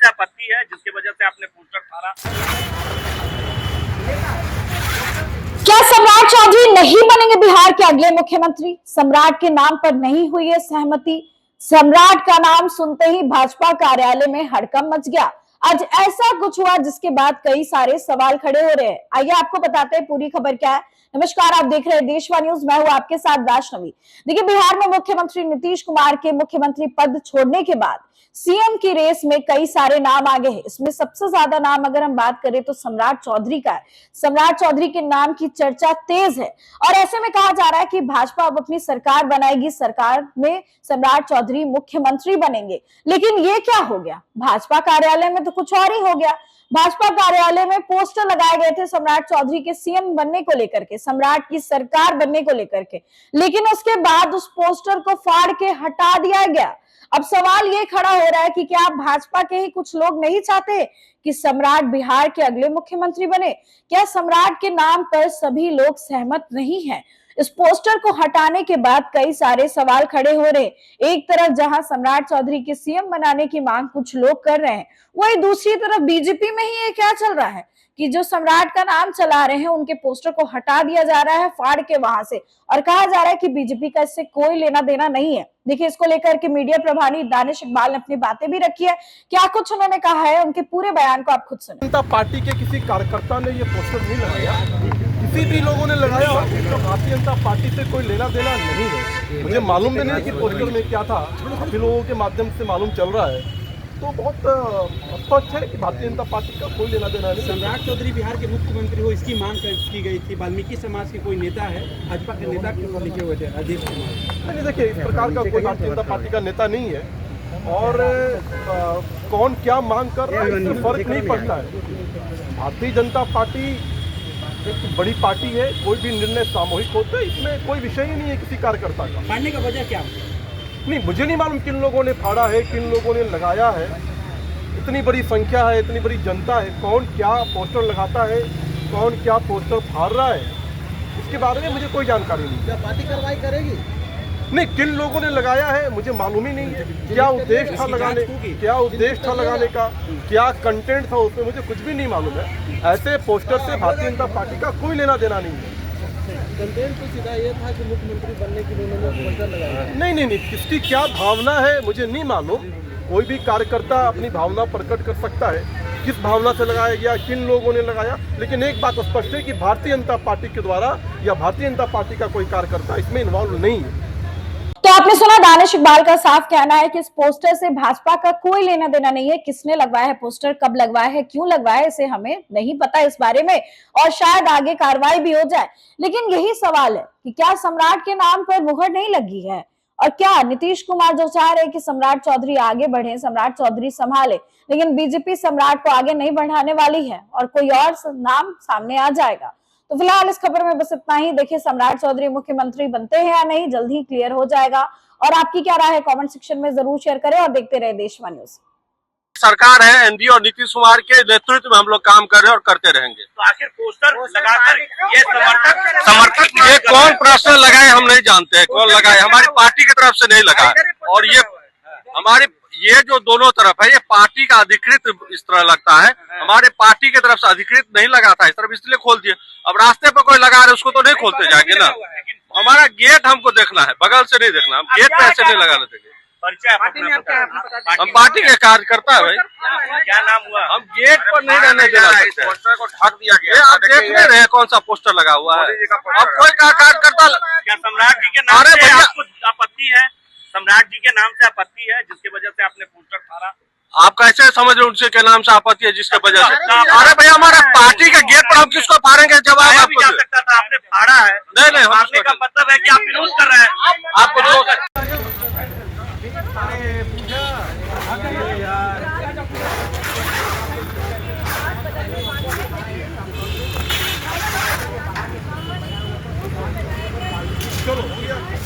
से आपत्ति है जिसकी वजह से आपने पोस्टर फाड़ा। क्या सम्राट चौधरी नहीं बनेंगे बिहार के अगले मुख्यमंत्री? सम्राट के नाम पर नहीं हुई है सहमति। सम्राट का नाम सुनते ही भाजपा कार्यालय में हड़कंप मच गया। आज ऐसा कुछ हुआ जिसके बाद कई सारे सवाल खड़े हो रहे हैं। आइए आपको बताते हैं पूरी खबर क्या है। नमस्कार, आप देख रहे हैं देशवाणी न्यूज। मैं हूं आपके साथ वैष्णवी। देखिए, बिहार में मुख्यमंत्री नीतीश कुमार के मुख्यमंत्री पद छोड़ने के बाद सीएम की रेस में कई सारे नाम आगे हैं। इसमें सबसे ज्यादा नाम अगर हम बात करें तो सम्राट चौधरी का है। सम्राट चौधरी के नाम की चर्चा तेज है और ऐसे में कहा जा रहा है कि भाजपा अब अपनी सरकार बनाएगी, सरकार में सम्राट चौधरी मुख्यमंत्री बनेंगे। लेकिन ये क्या हो गया? भाजपा कार्यालय में तो कुछ और ही हो गया। भाजपा कार्यालय में पोस्टर लगाए गए थे सम्राट चौधरी के सीएम बनने को लेकर के, सम्राट की सरकार बनने को लेकर के, लेकिन उसके बाद उस पोस्टर को फाड़ के हटा दिया गया। अब सवाल ये खड़ा हो रहा है कि क्या भाजपा के ही कुछ लोग नहीं चाहते कि सम्राट बिहार के अगले मुख्यमंत्री बने? क्या सम्राट के नाम पर सभी लोग सहमत नहीं हैं? इस पोस्टर को हटाने के बाद कई सारे सवाल खड़े हो रहे। एक तरफ जहां सम्राट चौधरी के सीएम बनाने की मांग कुछ लोग कर रहे हैं, वहीं दूसरी तरफ बीजेपी में ही ये क्या चल रहा है कि जो सम्राट का नाम चला रहे हैं उनके पोस्टर को हटा दिया जा रहा है फाड़ के वहां से, और कहा जा रहा है कि बीजेपी का इससे कोई लेना देना नहीं है। देखिए, इसको लेकर के मीडिया प्रभारी दानिश इकबाल ने अपनी बातें भी रखी है। क्या कुछ उन्होंने कहा है, उनके पूरे बयान को आप खुद सुनें। जनता पार्टी के किसी कार्यकर्ता ने ये पोस्टर नहीं लगाया, किसी भी लोगों ने लगाया हो, तो भारतीय जनता पार्टी से कोई लेना देना नहीं है। मुझे मालूम भी नहीं कि पोस्टर में क्या था, काफी लोगों के माध्यम से मालूम चल रहा है, तो बहुत स्पष्ट है कि भारतीय जनता पार्टी का कोई लेना देना नहीं। सम्राट चौधरी बिहार के मुख्यमंत्री हो, इसकी मांग की गई थी। वाल्मीकि समाज के कोई नेता है, भाजपा के नेता के लिखे हुए थे राजेश कुमार। नहीं, देखिए, इस प्रकार का कोई भारतीय जनता पार्टी का नेता नहीं है और कौन क्या मांग कर रहा है इससे फर्क नहीं पड़ता है। भारतीय जनता पार्टी एक बड़ी पार्टी है, कोई भी निर्णय सामूहिक होता है, इसमें कोई विषय ही नहीं है किसी कार्यकर्ता का। फाड़ने का वजह क्या? नहीं, मुझे नहीं मालूम किन लोगों ने फाड़ा है, किन लोगों ने लगाया है। इतनी बड़ी संख्या है, इतनी बड़ी जनता है, कौन क्या पोस्टर लगाता है, कौन क्या पोस्टर फाड़ रहा है, इसके बारे में मुझे कोई जानकारी नहीं। क्या पार्टी कार्रवाई करेगी? नहीं, किन लोगों ने लगाया है मुझे मालूम ही नहीं। क्या उद्देश्य था लगाने, क्या उद्देश्य था लगाने का, क्या कंटेंट था उसमें, मुझे कुछ भी नहीं मालूम है। ऐसे पोस्टर से भारतीय जनता पार्टी का कोई लेना देना नहीं है। कंटेंट तो सीधा ये था कि मुख्यमंत्री बनने के लिए उन्होंने पोस्टर लगाया। नहीं, किसकी क्या भावना है मुझे नहीं मालूम। कोई भी कार्यकर्ता अपनी भावना प्रकट कर सकता है, किस भावना से लगाया गया, किन लोगों ने लगाया, लेकिन एक बात स्पष्ट है कि भारतीय जनता पार्टी के द्वारा या भारतीय जनता पार्टी का कोई कार्यकर्ता इसमें इन्वॉल्व नहीं है। तो आपने सुना, दानिश इकबाल का साफ कहना है कि इस पोस्टर से भाजपा का कोई लेना देना नहीं है। किसने लगवाया है पोस्टर, कब लगवाया है, क्यों लगवाया है, इसे हमें नहीं पता इस बारे में, और शायद आगे कार्रवाई भी हो जाए। लेकिन यही सवाल है कि क्या सम्राट के नाम पर मुहर नहीं लगी है, और क्या नीतीश कुमार जो चाह रहे हैं कि सम्राट चौधरी आगे बढ़े, सम्राट चौधरी संभाले, लेकिन बीजेपी सम्राट को आगे नहीं बढ़ाने वाली है और कोई और नाम सामने आ जाएगा। तो फिलहाल इस खबर में बस इतना ही। देखिए, सम्राट चौधरी मुख्यमंत्री बनते हैं या नहीं, जल्द ही क्लियर हो जाएगा। और आपकी क्या राय है, कमेंट सेक्शन में जरूर शेयर करें और देखते रहे देशवाणी न्यूज। सरकार है एनडीए और नीतीश कुमार के नेतृत्व में हम लोग काम कर रहे हैं और करते रहेंगे। तो आखिर पोस्टर लगाकर ये समर्थक ये कौन प्रश्न लगाए हम नहीं जानते हैं, कौन लगाए, हमारी पार्टी की तरफ से नहीं लगा। और ये हमारे ये जो दोनों तरफ है, ये पार्टी का अधिकृत इस तरह लगता है, हमारे पार्टी की तरफ से अधिकृत नहीं लगा था इस तरफ, इसलिए खोल दिए। अब रास्ते पर कोई लगा रहे उसको तो नहीं खोलते जाएंगे ना। हमारा गेट हमको देखना है, बगल से नहीं देखना। हम गेट पे ऐसे नहीं लगाने देंगे। हम पार्टी के कार्यकर्ता है भाई। क्या नाम हुआ? हम गेट पर नहीं रहने देना सकते। पोस्टर को ढक दिया गया, आप देख नहीं रहे कौन सा पोस्टर लगा हुआ है। अब कोई कार्यकर्ता, क्या सम्राट जी के नाम से आपको आपत्ति है? सम्राट जी के नाम से आपत्ति है जिसकी वजह से आपने पोस्टर फाड़ा? आप कैसे समझ रहे उनसे के नाम से आपत्ति है जिसके वजह से? अरे भैया, हमारा पार्टी के गेट पर हम किसको फाड़ेंगे? जवाब आपको जा सकता था, आपने फाड़ा है। नहीं, फाड़ने का मतलब है कि आप विरोध कर रहे हैं। आपको चलो।